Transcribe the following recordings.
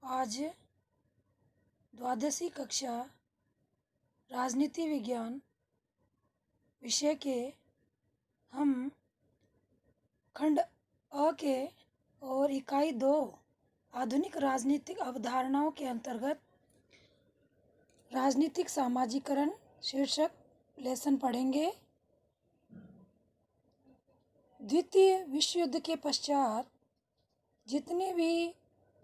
आज द्वादशी कक्षा राजनीति विज्ञान विषय के हम खंड अ के और इकाई 2 आधुनिक राजनीतिक अवधारणाओं के अंतर्गत राजनीतिक सामाजिकरण शीर्षक लेसन पढ़ेंगे। द्वितीय विश्व युद्ध के पश्चात जितने भी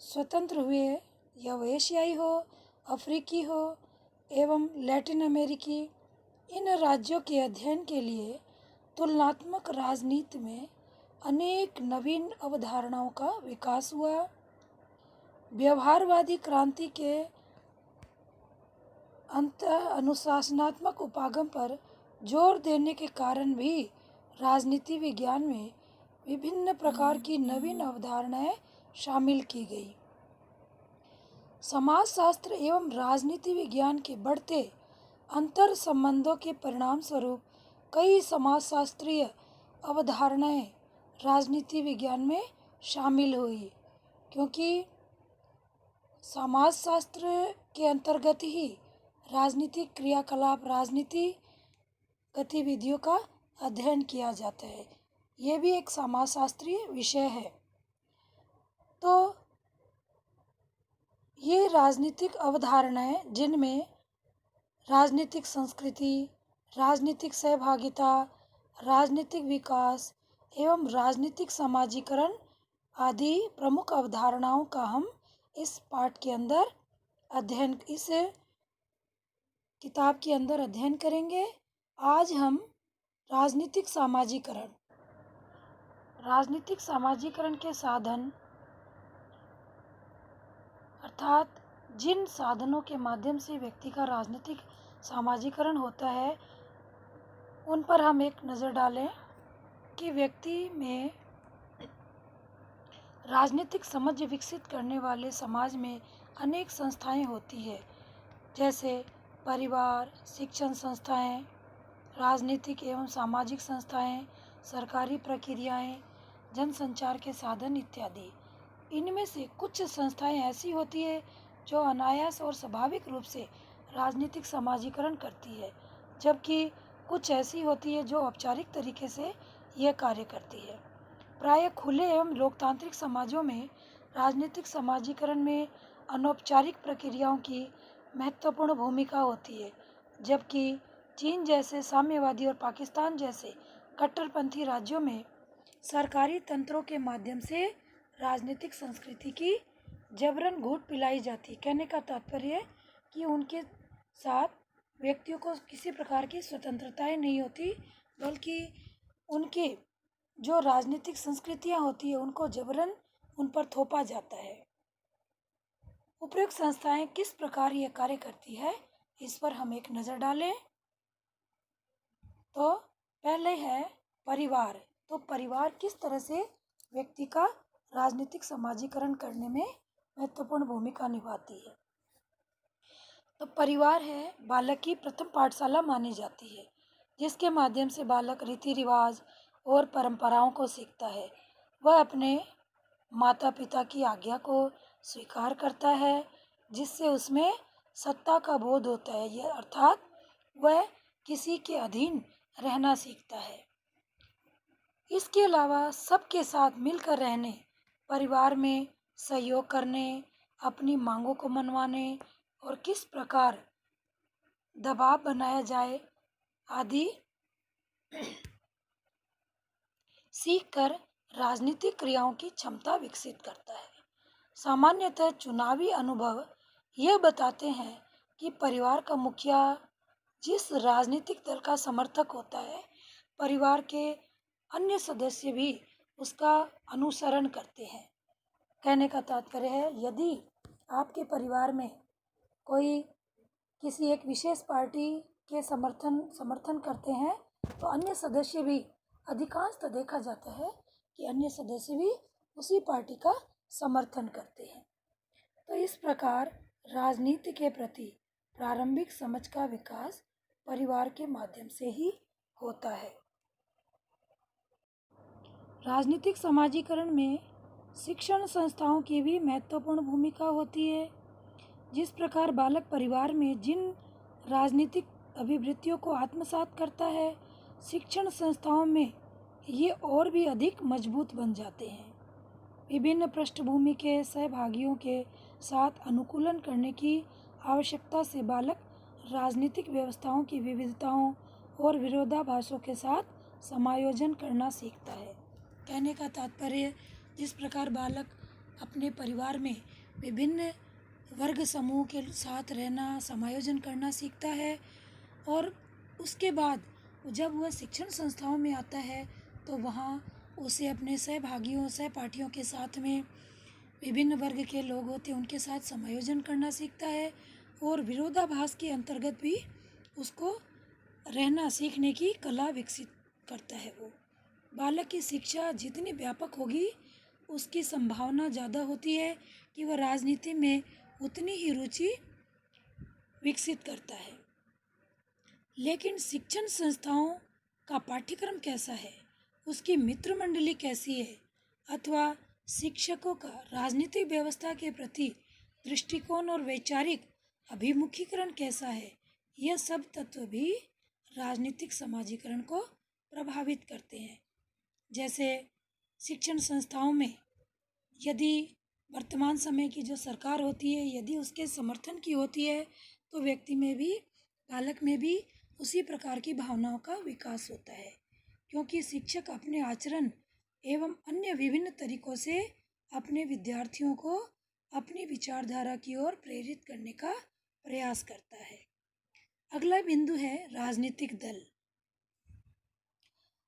स्वतंत्र हुए, या वो एशियाई हो, अफ्रीकी हो एवं लैटिन अमेरिकी, इन राज्यों के अध्ययन के लिए तुलनात्मक राजनीति में अनेक नवीन अवधारणाओं का विकास हुआ। व्यवहारवादी क्रांति के अनुशासनात्मक उपागम पर जोर देने के कारण भी राजनीति विज्ञान में विभिन्न प्रकार की नवीन अवधारणाएं शामिल की गई। समाजशास्त्र एवं राजनीति विज्ञान के बढ़ते अंतर संबंधों के परिणाम स्वरूप कई समाजशास्त्रीय अवधारणाएं राजनीति विज्ञान में शामिल हुई, क्योंकि समाजशास्त्र के अंतर्गत ही राजनीतिक क्रियाकलाप, राजनीति गतिविधियों का अध्ययन किया जाता है। ये भी एक समाजशास्त्रीय विषय है। तो ये राजनीतिक अवधारणाएं जिनमें राजनीतिक संस्कृति, राजनीतिक सहभागिता, राजनीतिक विकास एवं राजनीतिक समाजीकरण आदि प्रमुख अवधारणाओं का हम इस पाठ के अंदर अध्ययन, इस किताब के अंदर अध्ययन करेंगे। आज हम राजनीतिक सामाजीकरण के साधन, अर्थात जिन साधनों के माध्यम से व्यक्ति का राजनीतिक सामाजीकरण होता है, उन पर हम एक नज़र डालें कि व्यक्ति में राजनीतिक समझ विकसित करने वाले समाज में अनेक संस्थाएं होती है, जैसे परिवार, शिक्षण संस्थाएं, राजनीतिक एवं सामाजिक संस्थाएं, सरकारी प्रक्रियाएं, जनसंचार के साधन इत्यादि। इनमें से कुछ संस्थाएं ऐसी होती है जो अनायास और स्वाभाविक रूप से राजनीतिक समाजीकरण करती है, जबकि कुछ ऐसी होती है जो औपचारिक तरीके से यह कार्य करती है। प्रायः खुले एवं लोकतांत्रिक समाजों में राजनीतिक समाजीकरण में अनौपचारिक प्रक्रियाओं की महत्वपूर्ण भूमिका होती है, जबकि चीन जैसे साम्यवादी और पाकिस्तान जैसे कट्टरपंथी राज्यों में सरकारी तंत्रों के माध्यम से राजनीतिक संस्कृति की जबरन घूट पिलाई जाती। कहने का तात्पर्य है कि उनके साथ व्यक्तियों को किसी प्रकार की स्वतंत्रताएं नहीं होती, बल्कि उनके जो राजनीतिक संस्कृतियां होती है उनको जबरन उन पर थोपा जाता है। उपयुक्त संस्थाएं किस प्रकार यह कार्य करती है, इस पर हम एक नज़र डालें। तो पहले है परिवार। तो परिवार किस तरह से व्यक्ति का राजनीतिक समाजीकरण करने में महत्वपूर्ण भूमिका निभाती है। तो परिवार है बालक की प्रथम पाठशाला मानी जाती है, जिसके माध्यम से बालक रीति रिवाज और परंपराओं को सीखता है। वह अपने माता पिता की आज्ञा को स्वीकार करता है, जिससे उसमें सत्ता का बोध होता है, यह अर्थात वह किसी के अधीन रहना सीखता है। इसके अलावा सबके साथ मिलकर रहने, परिवार में सहयोग करने, अपनी मांगों को मनवाने और किस प्रकार दबाव बनाया जाए आदि सीखकर राजनीतिक क्रियाओं की क्षमता विकसित करता है। सामान्यतः चुनावी अनुभव यह बताते हैं कि परिवार का मुखिया जिस राजनीतिक दल का समर्थक होता है, परिवार के अन्य सदस्य भी उसका अनुसरण करते हैं। कहने का तात्पर्य है, यदि आपके परिवार में कोई किसी एक विशेष पार्टी के समर्थन करते हैं, तो अन्य सदस्य भी, अधिकांशतः देखा जाता है कि अन्य सदस्य भी उसी पार्टी का समर्थन करते हैं। तो इस प्रकार राजनीति के प्रति प्रारंभिक समझ का विकास परिवार के माध्यम से ही होता है। राजनीतिक समाजीकरण में शिक्षण संस्थाओं की भी महत्वपूर्ण भूमिका होती है। जिस प्रकार बालक परिवार में जिन राजनीतिक अभिवृत्तियों को आत्मसात करता है, शिक्षण संस्थाओं में ये और भी अधिक मजबूत बन जाते हैं। विभिन्न पृष्ठभूमि के सहभागियों के साथ अनुकूलन करने की आवश्यकता से बालक राजनीतिक व्यवस्थाओं की विविधताओं और विरोधाभासों के साथ समायोजन करना सीखता है। कहने का तात्पर्य, जिस प्रकार बालक अपने परिवार में विभिन्न वर्ग समूह के साथ रहना, समायोजन करना सीखता है, और उसके बाद जब वह शिक्षण संस्थाओं में आता है तो वहाँ उसे अपने सहभागियों, सहपाठियों के साथ में विभिन्न वर्ग के लोग होते हैं उनके साथ समायोजन करना सीखता है, और विरोधाभास के अंतर्गत भी उसको रहना सीखने की कला विकसित करता है। वो बालक की शिक्षा जितनी व्यापक होगी, उसकी संभावना ज़्यादा होती है कि वह राजनीति में उतनी ही रुचि विकसित करता है। लेकिन शिक्षण संस्थाओं का पाठ्यक्रम कैसा है, उसकी मित्र मंडली कैसी है, अथवा शिक्षकों का राजनीतिक व्यवस्था के प्रति दृष्टिकोण और वैचारिक अभिमुखीकरण कैसा है, यह सब तत्व भी राजनीतिक समाजीकरण को प्रभावित करते हैं। जैसे शिक्षण संस्थाओं में यदि वर्तमान समय की जो सरकार होती है, यदि उसके समर्थन की होती है, तो व्यक्ति में भी, बालक में भी उसी प्रकार की भावनाओं का विकास होता है, क्योंकि शिक्षक अपने आचरण एवं अन्य विभिन्न तरीकों से अपने विद्यार्थियों को अपनी विचारधारा की ओर प्रेरित करने का प्रयास करता है। अगला बिंदु है राजनीतिक दल।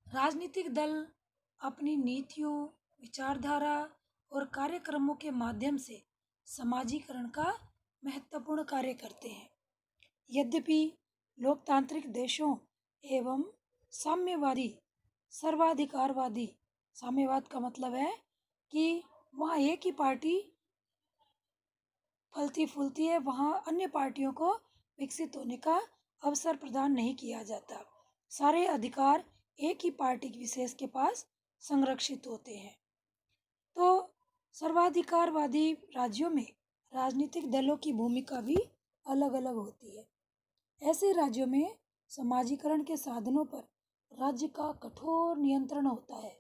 राजनीतिक दल अपनी नीतियों, विचारधारा और कार्यक्रमों के माध्यम से समाजीकरण का महत्वपूर्ण कार्य करते हैं। यद्यपि लोकतांत्रिक देशों एवं साम्यवादी, सर्वाधिकारवादी, साम्यवाद का मतलब है कि वहाँ एक ही पार्टी फलती फूलती है, वहाँ अन्य पार्टियों को विकसित होने का अवसर प्रदान नहीं किया जाता। सारे अधिकार एक ही पार्टी विशेष के पास संरक्षित होते हैं। तो सर्वाधिकारवादी राज्यों में राजनीतिक दलों की भूमिका भी अलग अलग होती है। ऐसे राज्यों में समाजीकरण के साधनों पर राज्य का कठोर नियंत्रण होता है।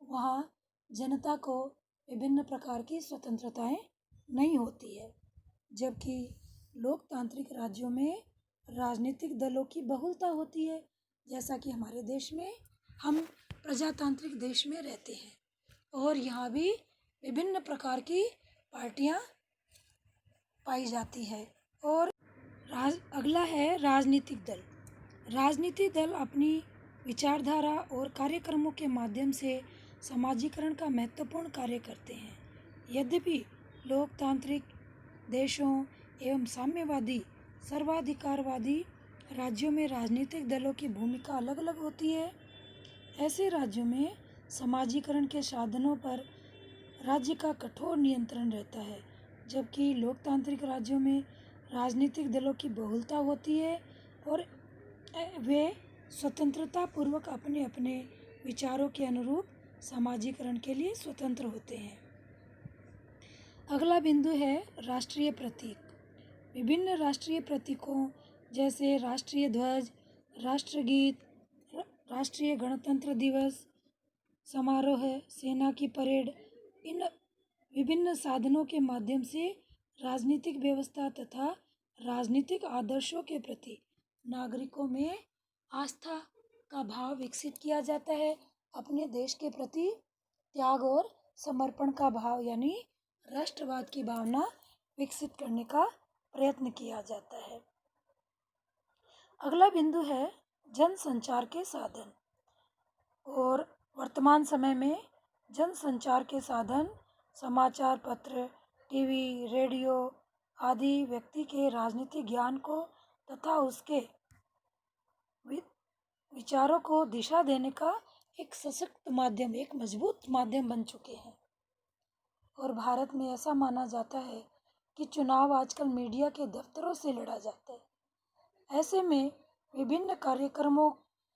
वहाँ जनता को विभिन्न प्रकार की स्वतंत्रताएं नहीं होती है, जबकि लोकतांत्रिक राज्यों में राजनीतिक दलों की बहुलता होती है। जैसा कि हमारे देश में, हम प्रजातांत्रिक देश में रहते हैं और यहाँ भी विभिन्न प्रकार की पार्टियाँ पाई जाती है। और अगला है राजनीतिक दल। राजनीतिक दल अपनी विचारधारा और कार्यक्रमों के माध्यम से समाजीकरण का महत्वपूर्ण कार्य करते हैं। यद्यपि लोकतांत्रिक देशों एवं साम्यवादी, सर्वाधिकारवादी राज्यों में राजनीतिक दलों की भूमिका अलग अलग होती है। ऐसे राज्यों में समाजीकरण के साधनों पर राज्य का कठोर नियंत्रण रहता है, जबकि लोकतांत्रिक राज्यों में राजनीतिक दलों की बहुलता होती है और वे स्वतंत्रता पूर्वक अपने अपने विचारों के अनुरूप समाजीकरण के लिए स्वतंत्र होते हैं। अगला बिंदु है राष्ट्रीय प्रतीक। विभिन्न राष्ट्रीय प्रतीकों जैसे राष्ट्रीय ध्वज, राष्ट्रगीत, राष्ट्रीय गणतंत्र दिवस समारोह, सेना की परेड, इन विभिन्न साधनों के माध्यम से राजनीतिक व्यवस्था तथा राजनीतिक आदर्शों के प्रति नागरिकों में आस्था का भाव विकसित किया जाता है। अपने देश के प्रति त्याग और समर्पण का भाव यानी राष्ट्रवाद की भावना विकसित करने का प्रयत्न किया जाता है। अगला बिंदु है जनसंचार के साधन। और वर्तमान समय में जनसंचार के साधन समाचार पत्र, टीवी, रेडियो आदि व्यक्ति के राजनीतिक ज्ञान को तथा उसके विचारों को दिशा देने का एक सशक्त माध्यम, एक मजबूत माध्यम बन चुके हैं। और भारत में ऐसा माना जाता है कि चुनाव आजकल मीडिया के दफ्तरों से लड़ा जाता है। ऐसे में विभिन्न कार्यक्रमों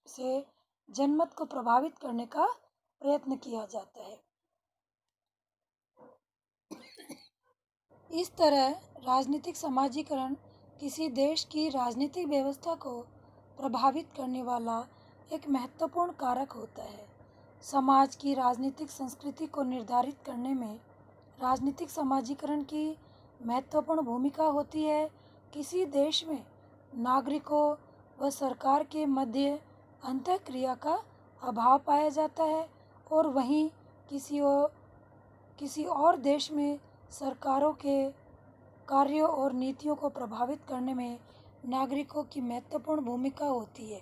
से जनमत को प्रभावित करने का प्रयत्न किया जाता है। इस तरह राजनीतिक समाजीकरण किसी देश की राजनीतिक व्यवस्था को प्रभावित करने वाला एक महत्वपूर्ण कारक होता है। समाज की राजनीतिक संस्कृति को निर्धारित करने में राजनीतिक समाजीकरण की महत्वपूर्ण भूमिका होती है। किसी देश में नागरिकों व सरकार के मध्य अंतःक्रिया का अभाव पाया जाता है और वहीं किसी और देश में सरकारों के कार्यों और नीतियों को प्रभावित करने में नागरिकों की महत्वपूर्ण भूमिका होती है।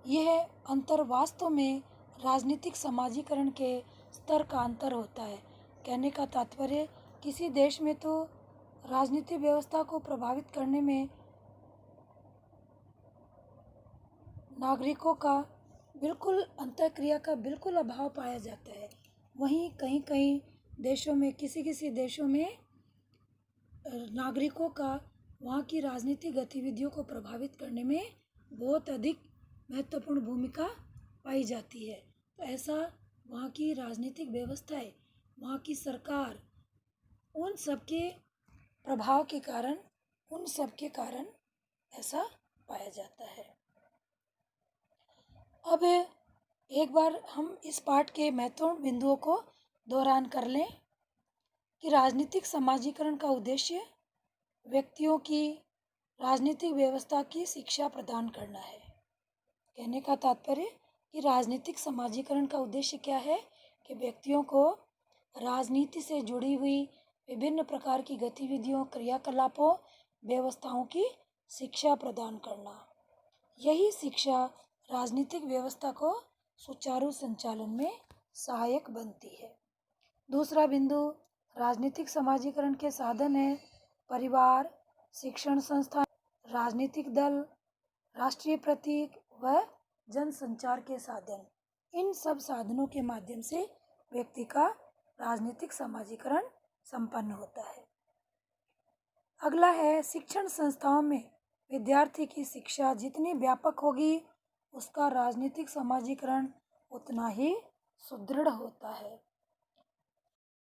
यह अंतर वास्तव में राजनीतिक समाजीकरण के स्तर का अंतर होता है। कहने का तात्पर्य, किसी देश में तो राजनीतिक व्यवस्था को प्रभावित करने में नागरिकों का बिल्कुल अंतःक्रिया का बिल्कुल अभाव पाया जाता है। वहीं कहीं कहीं देशों में, किसी देशों में नागरिकों का वहाँ की राजनीतिक गतिविधियों को प्रभावित करने में बहुत अधिक महत्वपूर्ण भूमिका पाई जाती है। तो ऐसा वहाँ की राजनीतिक व्यवस्थाएं, वहाँ की सरकार, उन सब के प्रभाव के कारण, उन सब के कारण ऐसा पाया जाता है। अब एक बार हम इस पाठ के महत्वपूर्ण बिंदुओं को दोहरान कर लें कि राजनीतिक समाजीकरण का उद्देश्य व्यक्तियों की राजनीतिक व्यवस्था की शिक्षा प्रदान करना है। कहने का तात्पर्य कि राजनीतिक समाजीकरण का उद्देश्य क्या है कि व्यक्तियों को राजनीति से जुड़ी हुई विभिन्न प्रकार की गतिविधियों, क्रियाकलापों, व्यवस्थाओं की शिक्षा प्रदान करना। यही शिक्षा राजनीतिक व्यवस्था को सुचारू संचालन में सहायक बनती है। दूसरा बिंदु, राजनीतिक समाजीकरण के साधन है परिवार, शिक्षण संस्थान, राजनीतिक दल, राष्ट्रीय प्रतीक व जनसंचार के साधन। इन सब साधनों के माध्यम से व्यक्ति का राजनीतिक समाजीकरण संपन्न होता है। अगला है, शिक्षण संस्थाओं में विद्यार्थी की शिक्षा जितनी व्यापक होगी, उसका राजनीतिक समाजीकरण उतना ही सुदृढ़ होता है।